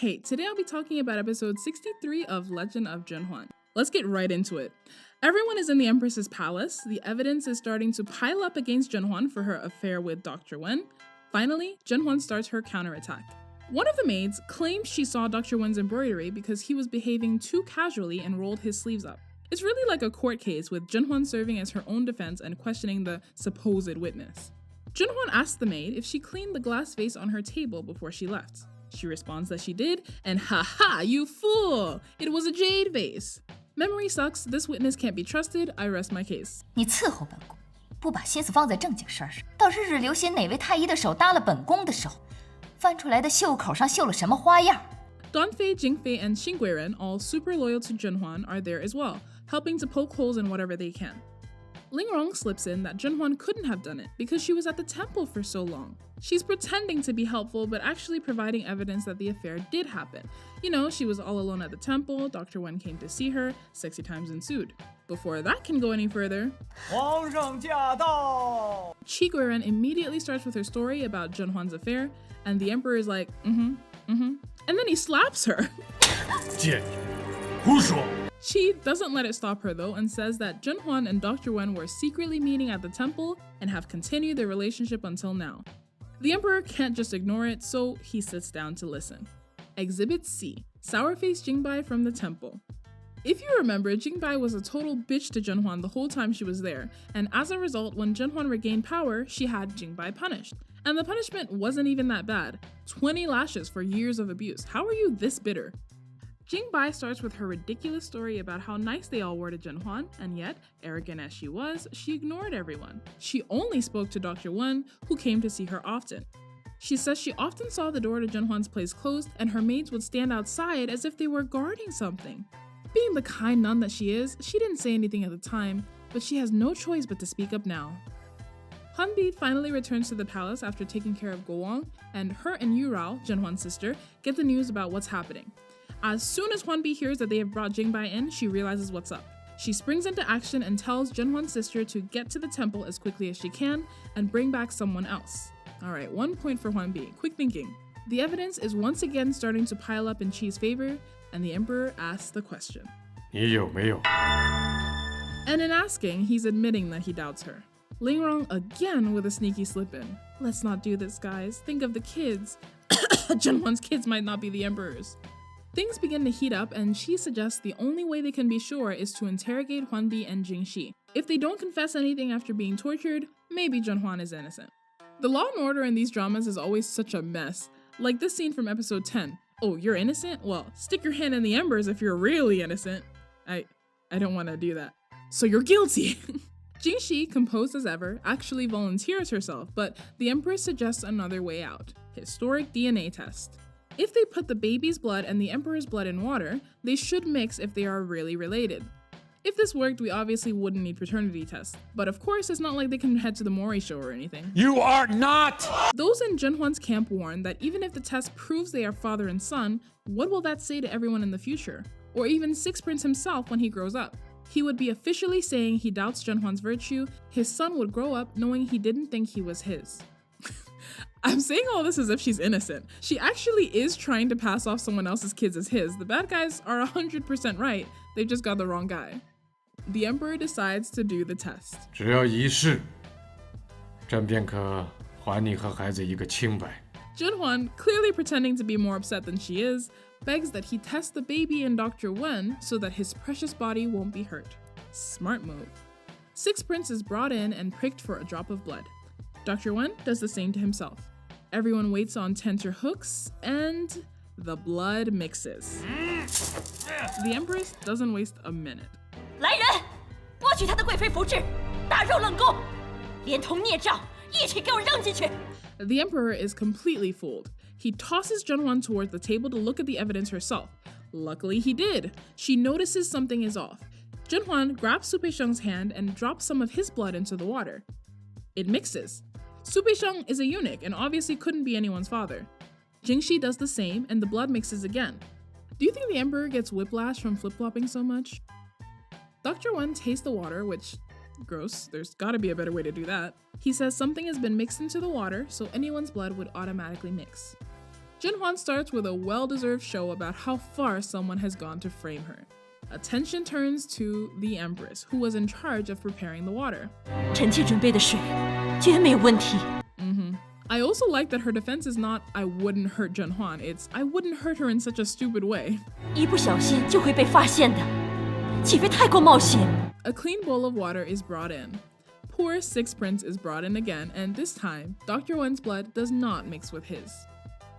Hey, today I'll be talking about episode 63 of Legend of ZhenHuan. Let's get right into it. Everyone is in the Empress's palace. The evidence is starting to pile up against ZhenHuan for her affair with Dr. Wen. Finally, ZhenHuan starts her counterattack. One of the maids claims she saw Dr. Wen's embroidery because he was behaving too casually and rolled his sleeves up. It's really like a court case with ZhenHuan serving as her own defense and questioning the supposed witness. ZhenHuan asks the maid if she cleaned the glass vase on her table before she left. She responds that she did, and haha, you fool! It was a jade vase. Memory sucks, this witness can't be trusted, I rest my case. 你伺候本宫，不把心思放在正经事儿上，到日日留心哪位太医的手搭了本宫的手，翻出来的袖口上绣了什么花样。Danfei, Jingfei, and Xingguiren, all super loyal to ZhenHuan, are there as well, helping to poke holes in whatever they can. Lingrong slips in that ZhenHuan couldn't have done it because she was at the temple for so long. She's pretending to be helpful, but actually providing evidence that the affair did happen. You know, she was all alone at the temple, Dr. Wen came to see her, sexy times ensued. Before that can go any further, 皇上驾到! Xingguiren immediately starts with her story about ZhenHuan's affair, and the emperor is like, and then he slaps her. 贱人，胡说! Qi doesn't let it stop her though and says that ZhenHuan and Dr. Wen were secretly meeting at the temple and have continued their relationship until now. The emperor can't just ignore it, so he sits down to listen. Exhibit C, Sour-faced Jingbai from the temple. If you remember, Jingbai was a total bitch to ZhenHuan the whole time she was there, and as a result, when ZhenHuan regained power, she had Jingbai punished. And the punishment wasn't even that bad. 20 lashes for years of abuse. How are you this bitter? Jingbai starts with her ridiculous story about how nice they all were to ZhenHuan, and yet, arrogant as she was, she ignored everyone. She only spoke to Dr. Wen, who came to see her often. She says she often saw the door to ZhenHuan's place closed, and her maids would stand outside as if they were guarding something. Being the kind nun that she is, she didn't say anything at the time, but she has no choice but to speak up now. Hanbi finally returns to the palace after taking care of Guowang, and her and Yurao, ZhenHuan's sister, get the news about what's happening. As soon as Huanbi hears that they have brought Jingbai in, she realizes what's up. She springs into action and tells ZhenHuan's sister to get to the temple as quickly as she can and bring back someone else. Alright, 1 point for Huanbi. Quick thinking. The evidence is once again starting to pile up in Qi's favor, and the emperor asks the question. 你有没有? And in asking, he's admitting that he doubts her. Lingrong again with a sneaky slip-in. Let's not do this, guys. Think of the kids. ZhenHuan's kids might not be the emperor's. Things begin to heat up, and she suggests the only way they can be sure is to interrogate Huanbi and Jingxi. If they don't confess anything after being tortured, maybe ZhenHuan is innocent. The law and order in these dramas is always such a mess. Like this scene from episode 10. Oh, you're innocent? Well, stick your hand in the embers if you're really innocent. I don't want to do that. So you're guilty! Jingxi, composed as ever, actually volunteers herself, but the empress suggests another way out. Historic DNA test. If they put the baby's blood and the emperor's blood in water, they should mix if they are really related. If this worked, we obviously wouldn't need paternity tests. But of course, it's not like they can head to the Mori show or anything. You are not! Those in ZhenHuan's camp warn that even if the test proves they are father and son, what will that say to everyone in the future? Or even Six Prince himself when he grows up? He would be officially saying he doubts ZhenHuan's virtue, his son would grow up knowing he didn't think he was his. I'm saying all this as if she's innocent. She actually is trying to pass off someone else's kids as his. The bad guys are 100% right, they've just got the wrong guy. The emperor decides to do the test. 只要一试，朕便可还你和孩子一个清白。 ZhenHuan, clearly pretending to be more upset than she is, begs that he test the baby and Dr. Wen so that his precious body won't be hurt. Smart move. Six Prince is brought in and pricked for a drop of blood. Dr. Wen does the same to himself. Everyone waits on tenterhooks, and the blood mixes. The Empress doesn't waste a minute. 来人，剥取她的贵妃服饰，大肉冷宫，连同孽障一起给我扔进去。 The Emperor is completely fooled. He tosses ZhenHuan towards the table to look at the evidence herself. Luckily, he did. She notices something is off. ZhenHuan grabs Su Peisheng's hand and drops some of his blood into the water. It mixes. Su Peisheng is a eunuch and obviously couldn't be anyone's father. Jingxi does the same and the blood mixes again. Do you think the Emperor gets whiplash from flip-flopping so much? Dr. Wen tastes the water, which, gross, there's gotta be a better way to do that. He says something has been mixed into the water, so anyone's blood would automatically mix. ZhenHuan starts with a well-deserved show about how far someone has gone to frame her. Attention turns to the Empress, who was in charge of preparing the water. 臣妾准备的水绝没有问题。 I also like that her defense is not I wouldn't hurt ZhenHuan, it's I wouldn't hurt her in such a stupid way. 一不小心就会被发现的，岂非太过冒险？ A clean bowl of water is brought in. Poor Sixth Prince is brought in again, and this time, Dr. Wen's blood does not mix with his.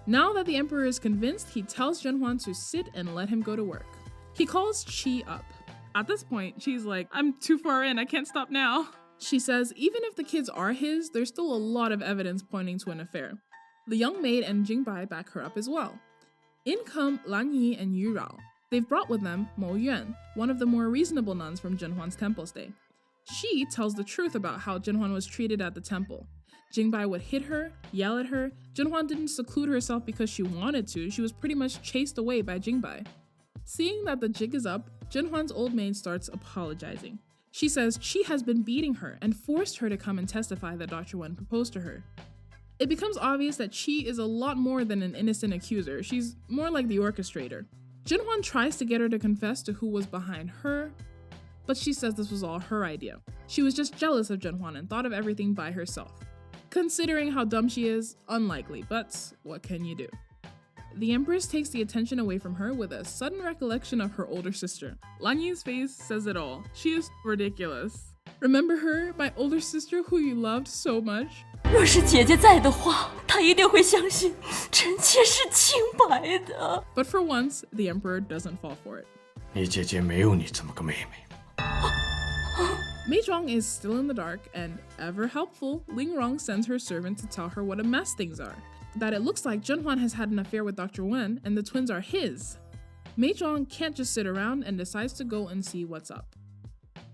Now that the Emperor is convinced, he tells ZhenHuan to sit and let him go to work. He calls Qi up. At this point, she's like, I'm too far in, I can't stop now. She says even if the kids are his, there's still a lot of evidence pointing to an affair. The young maid and Jingbai back her up as well. In come Lan Yi and Yu Rao. They've brought with them Mo Yuan, one of the more reasonable nuns from ZhenHuan's temple stay. She tells the truth about how ZhenHuan was treated at the temple. Jingbai would hit her, yell at her. ZhenHuan didn't seclude herself because she wanted to, she was pretty much chased away by Jingbai. Seeing that the jig is up, ZhenHuan's old maid starts apologizing. She says Qi has been beating her and forced her to come and testify that Dr. Wen proposed to her. It becomes obvious that Qi is a lot more than an innocent accuser, she's more like the orchestrator. ZhenHuan tries to get her to confess to who was behind her, but she says this was all her idea. She was just jealous of ZhenHuan and thought of everything by herself. Considering how dumb she is, unlikely, but what can you do? The Empress takes the attention away from her with a sudden recollection of her older sister. Lan Yi's face says it all. She is ridiculous. Remember her, my older sister who you loved so much? 若是姐姐在的话，她一定会相信臣妾是清白的。 But for once, the Emperor doesn't fall for it. 你姐姐没有你这么个妹妹。 Mei Zhang is still in the dark, and ever helpful, Ling Rong sends her servant to tell her what a mess things are. That it looks like ZhenHuan has had an affair with Dr. Wen, and the twins are his. Mei Zhang can't just sit around and decides to go and see what's up.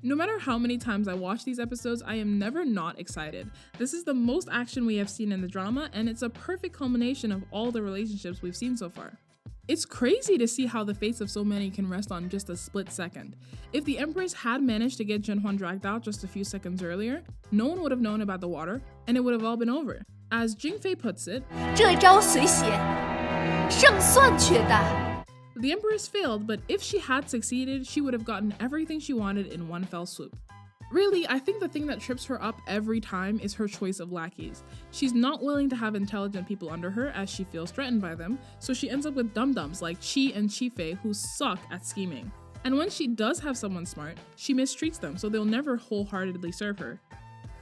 No matter how many times I watch these episodes, I am never not excited. This is the most action we have seen in the drama, and it's a perfect culmination of all the relationships we've seen so far. It's crazy to see how the fates of so many can rest on just a split second. If the Empress had managed to get ZhenHuan dragged out just a few seconds earlier, no one would have known about the water, and it would have all been over. As Jing Fei puts it, 这招虽险，胜算却大。 the Empress failed, but if she had succeeded, she would have gotten everything she wanted in one fell swoop. Really, I think the thing that trips her up every time is her choice of lackeys. She's not willing to have intelligent people under her as she feels threatened by them, so she ends up with dum-dums like Qi and Qi Fei who suck at scheming. And when she does have someone smart, she mistreats them so they'll never wholeheartedly serve her.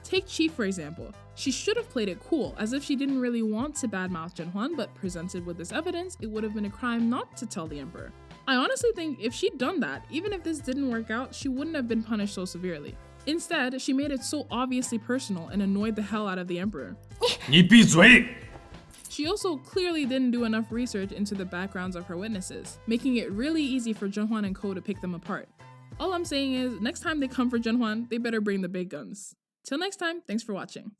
Take Qi for example. She should have played it cool, as if she didn't really want to badmouth ZhenHuan, but presented with this evidence, it would have been a crime not to tell the Emperor. I honestly think if she'd done that, even if this didn't work out, she wouldn't have been punished so severely. Instead, she made it so obviously personal and annoyed the hell out of the Emperor. 你闭嘴！ She also clearly didn't do enough research into the backgrounds of her witnesses, making it really easy for ZhenHuan and Co to pick them apart. All I'm saying is, next time they come for ZhenHuan, they better bring the big guns. Till next time, thanks for watching.